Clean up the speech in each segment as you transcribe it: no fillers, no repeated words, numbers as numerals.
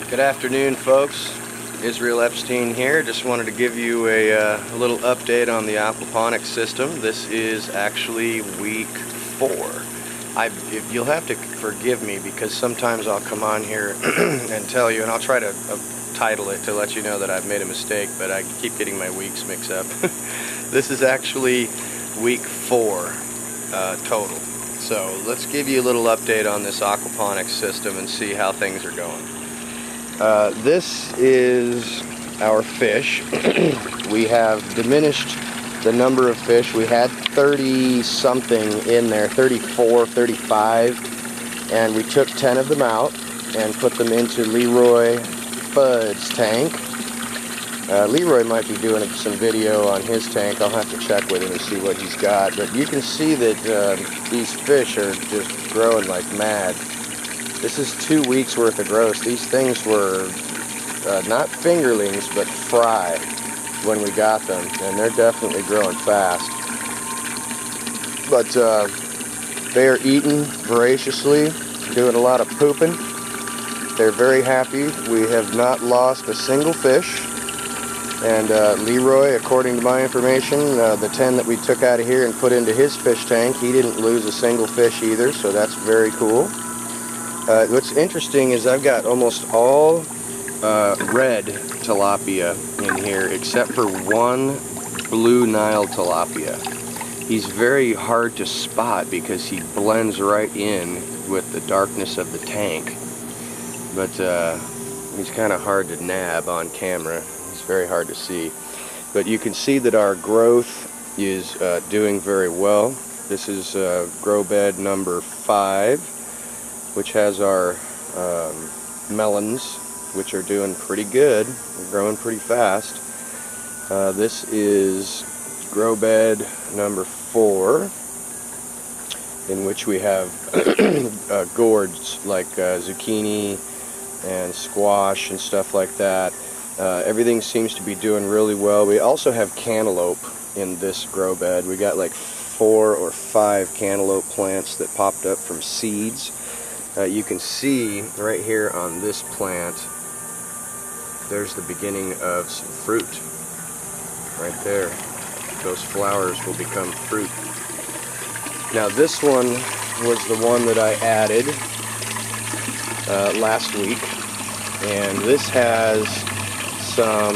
Good afternoon, folks. Israel Epstein here. Just wanted to give you a little update on the aquaponics system. This is actually week 4. You'll have to forgive me because sometimes I'll come on here and tell you, and I'll try to title it to let you know that I've made a mistake, but I keep getting my weeks mixed up. This is actually week 4 total. So let's give you a little update on this aquaponics system and see how things are going. This is our fish. We have diminished the number of fish. We had 30 something in there, 34, 35, and we took 10 of them out and put them into Leroy Fudd's tank. Leroy might be doing some video on his tank. I'll have to check with him and see what he's got, but you can see that these fish are just growing like mad. This is 2 weeks worth of growth. These things were not fingerlings, but fry when we got them, and they're definitely growing fast. But they are eating voraciously, doing a lot of pooping. They're very happy. We have not lost a single fish. And Leroy, according to my information, the 10 that we took out of here and put into his fish tank, he didn't lose a single fish either, so that's very cool. What's interesting is I've got almost all red tilapia in here except for one blue Nile tilapia. He's very hard to spot because he blends right in with the darkness of the tank, but he's kind of hard to nab on camera. It's very hard to see, but you can see that our growth is doing very well. This is grow bed number 5, which has our melons, which are doing pretty good. They're growing pretty fast. This is grow bed number 4, in which we have gourds like zucchini and squash and stuff like that. Everything seems to be doing really well. We also have cantaloupe in this grow bed. We got like 4 or 5 cantaloupe plants that popped up from seeds. You can see right here on this plant, there's the beginning of some fruit. Right there. Those flowers will become fruit. Now this one was the one that I added last week, and this has some,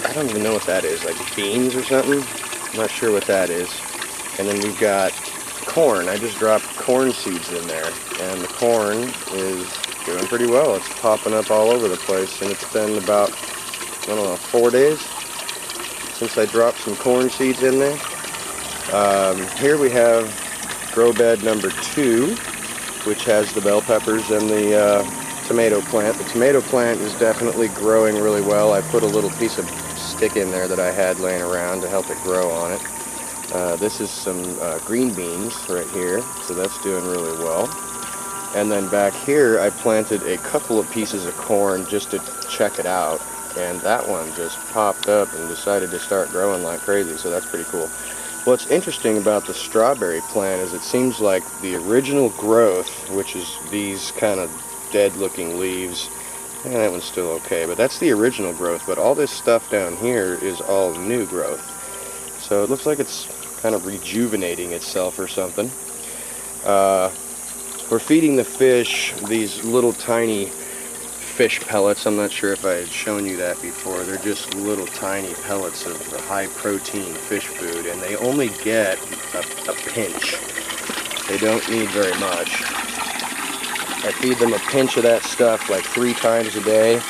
I don't even know what that is, like beans or something? I'm not sure what that is. And then we've got corn. I just dropped corn seeds in there, and the corn is doing pretty well. It's popping up all over the place, and it's been about, I don't know, 4 days since I dropped some corn seeds in there. Here we have grow bed number 2, which has the bell peppers and the tomato plant. The tomato plant is definitely growing really well. I put a little piece of stick in there that I had laying around to help it grow on it. This is some green beans right here, so that's doing really well. And then back here I planted a couple of pieces of corn just to check it out, and that one just popped up and decided to start growing like crazy, so that's pretty cool. What's interesting about the strawberry plant is it seems like the original growth, which is these kind of dead looking leaves, and that one's still okay, but that's the original growth, but all this stuff down here is all new growth. So it looks like it's kind of rejuvenating itself or something. We're feeding the fish these little tiny fish pellets. I'm not sure if I had shown you that before. They're just little tiny pellets of the high protein fish food, and they only get a pinch. They don't need very much. I feed them a pinch of that stuff like 3 times a day.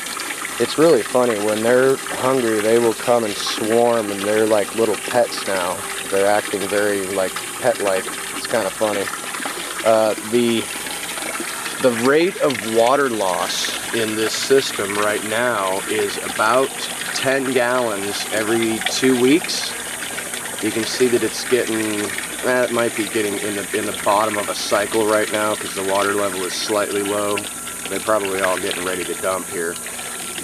It's really funny, when they're hungry they will come and swarm, and they're like little pets now. They're acting very like pet-like. It's kind of funny. The rate of water loss in this system right now is about 10 gallons every 2 weeks. You can see that it's getting, it might be getting in the bottom of a cycle right now because the water level is slightly low. They're probably all getting ready to dump here.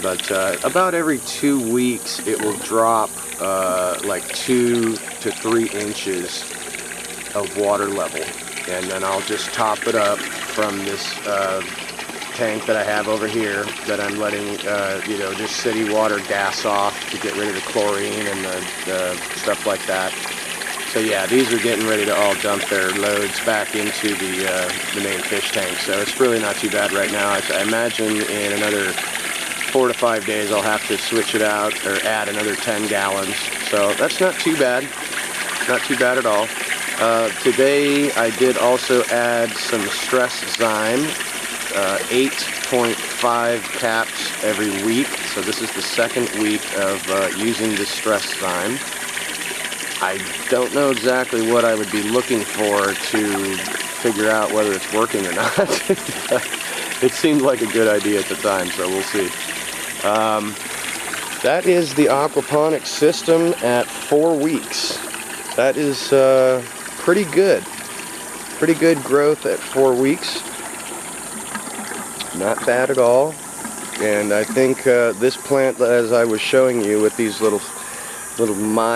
But about every 2 weeks it will drop like 2 to 3 inches of water level, and then I'll just top it up from this tank that I have over here that I'm letting, you know, just city water gas off to get rid of the chlorine and the stuff like that. So yeah, these are getting ready to all dump their loads back into the main fish tank. So it's really not too bad right now. I imagine in another 4 to 5 days I'll have to switch it out or add another 10 gallons. So that's not too bad. Not too bad at all. Today I did also add some stress zyme, 8.5 caps every week. So this is the second week of using the stress zyme. I don't know exactly what I would be looking for to figure out whether it's working or not. It seemed like a good idea at the time, so we'll see. That is the aquaponics system at 4 weeks. That is pretty good. Pretty good growth at 4 weeks. Not bad at all. And I think this plant, as I was showing you with these little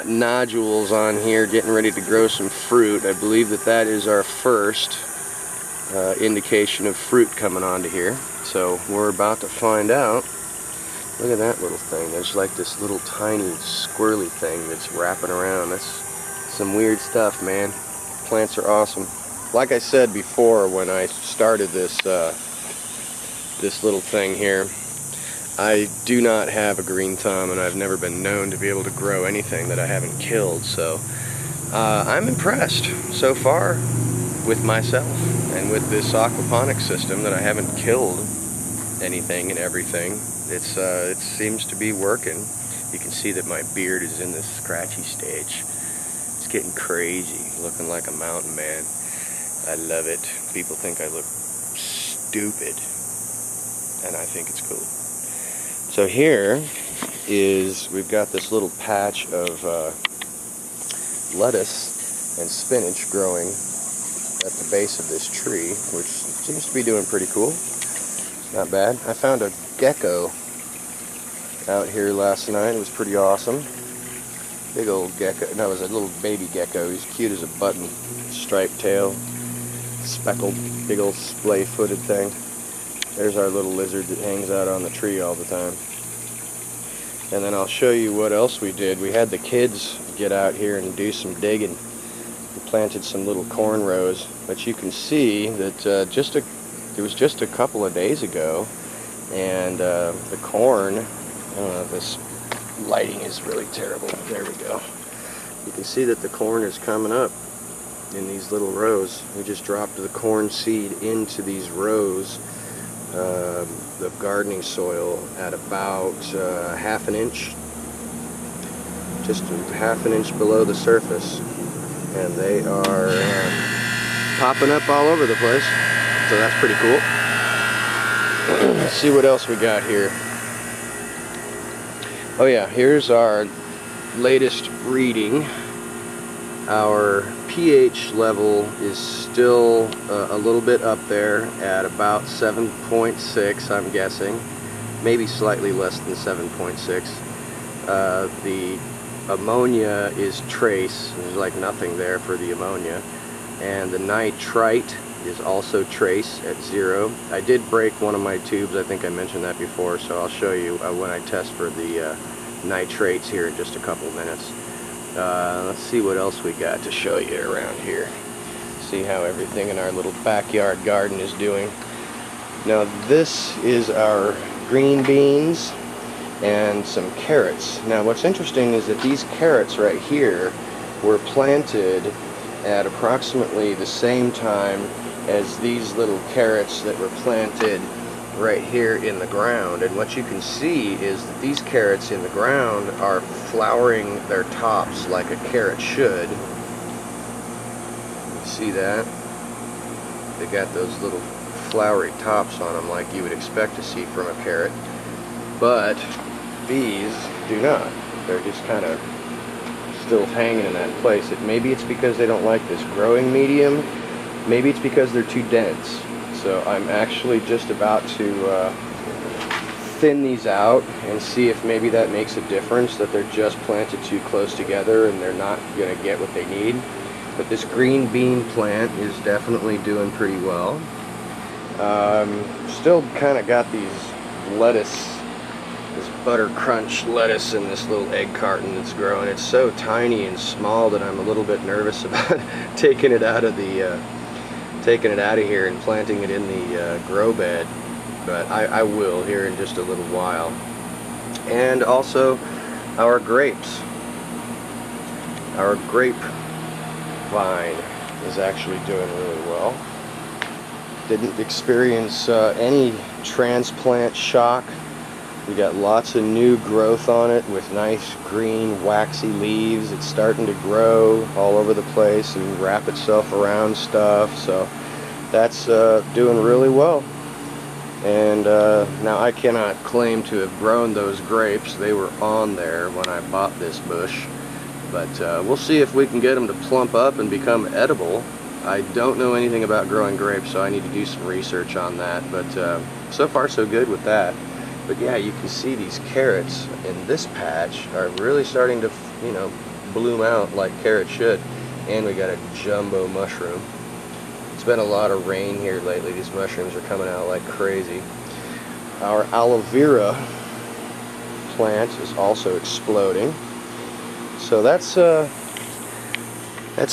nodules on here getting ready to grow some fruit, I believe that is our first indication of fruit coming onto here. So we're about to find out. Look at that little thing. There's like this little tiny squirrely thing that's wrapping around. That's some weird stuff, man. Plants are awesome. Like I said before when I started this this little thing here, I do not have a green thumb, and I've never been known to be able to grow anything that I haven't killed. So I'm impressed so far with myself and with this aquaponics system that I haven't killed anything and everything. It seems to be working. You can see that my beard is in this scratchy stage. It's getting crazy, looking like a mountain man. I love it. People think I look stupid, and I think it's cool. So here is, we've got this little patch of lettuce and spinach growing at the base of this tree, which seems to be doing pretty cool. Not bad. I found a gecko out here last night. It was pretty awesome. Big old gecko. No, it was a little baby gecko. He's cute as a button. Striped tail, speckled, big old splay-footed thing. There's our little lizard that hangs out on the tree all the time. And then I'll show you what else we did. We had the kids get out here and do some digging. We planted some little corn rows, but you can see that it was just a couple of days ago, and the corn, this lighting is really terrible. There we go. You can see that the corn is coming up in these little rows. We just dropped the corn seed into these rows of gardening soil at about half an inch, just half an inch below the surface, and they are popping up all over the place. So that's pretty cool. Let's see what else we got here. Oh yeah, here's our latest reading. Our pH level is still a little bit up there at about 7.6, I'm guessing. Maybe slightly less than 7.6. The ammonia is trace. There's like nothing there for the ammonia. And the nitrite is also trace at 0. I did break one of my tubes. I think I mentioned that before, so I'll show you when I test for the nitrates here in just a couple minutes. Let's see what else we got to show you around here. See how everything in our little backyard garden is doing. Now this is our green beans and some carrots. Now what's interesting is that these carrots right here were planted at approximately the same time as these little carrots that were planted right here in the ground. And what you can see is that these carrots in the ground are flowering their tops like a carrot should. You see that? They got those little flowery tops on them like you would expect to see from a carrot. But these do not. They're just kind of still hanging in that place. Maybe it's because they don't like this growing medium. Maybe it's because they're too dense. So I'm actually just about to thin these out and see if maybe that makes a difference, that they're just planted too close together and they're not going to get what they need. But this green bean plant is definitely doing pretty well. Still kind of got these lettuce, this butter crunch lettuce in this little egg carton that's growing. It's so tiny and small that I'm a little bit nervous about taking it out of here and planting it in the grow bed, but I will here in just a little while. And also our grapes. Our grape vine is actually doing really well. Didn't experience any transplant shock. We got lots of new growth on it with nice green waxy leaves. It's starting to grow all over the place and wrap itself around stuff, so that's doing really well. And now I cannot claim to have grown those grapes. They were on there when I bought this bush, but we'll see if we can get them to plump up and become edible. I don't know anything about growing grapes, so I need to do some research on that, but so far so good with that. But yeah, you can see these carrots in this patch are really starting to, you know, bloom out like carrots should. And we got a jumbo mushroom. It's been a lot of rain here lately. These mushrooms are coming out like crazy. Our aloe vera plant is also exploding. So that's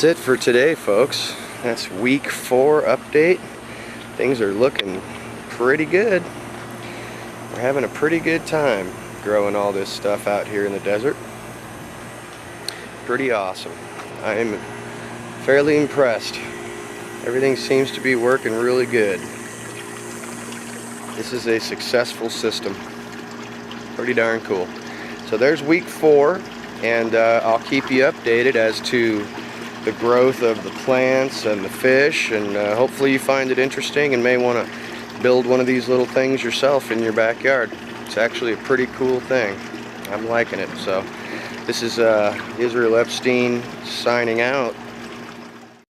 it for today, folks. That's week 4 update. Things are looking pretty good. We're having a pretty good time growing all this stuff out here in the desert. Pretty awesome. I am fairly impressed. Everything seems to be working really good. This is a successful system. Pretty darn cool. So there's week 4, and I'll keep you updated as to the growth of the plants and the fish, and hopefully you find it interesting and may want to build one of these little things yourself in your backyard. It's actually a pretty cool thing. I'm liking it. So this is Israel Epstein signing out.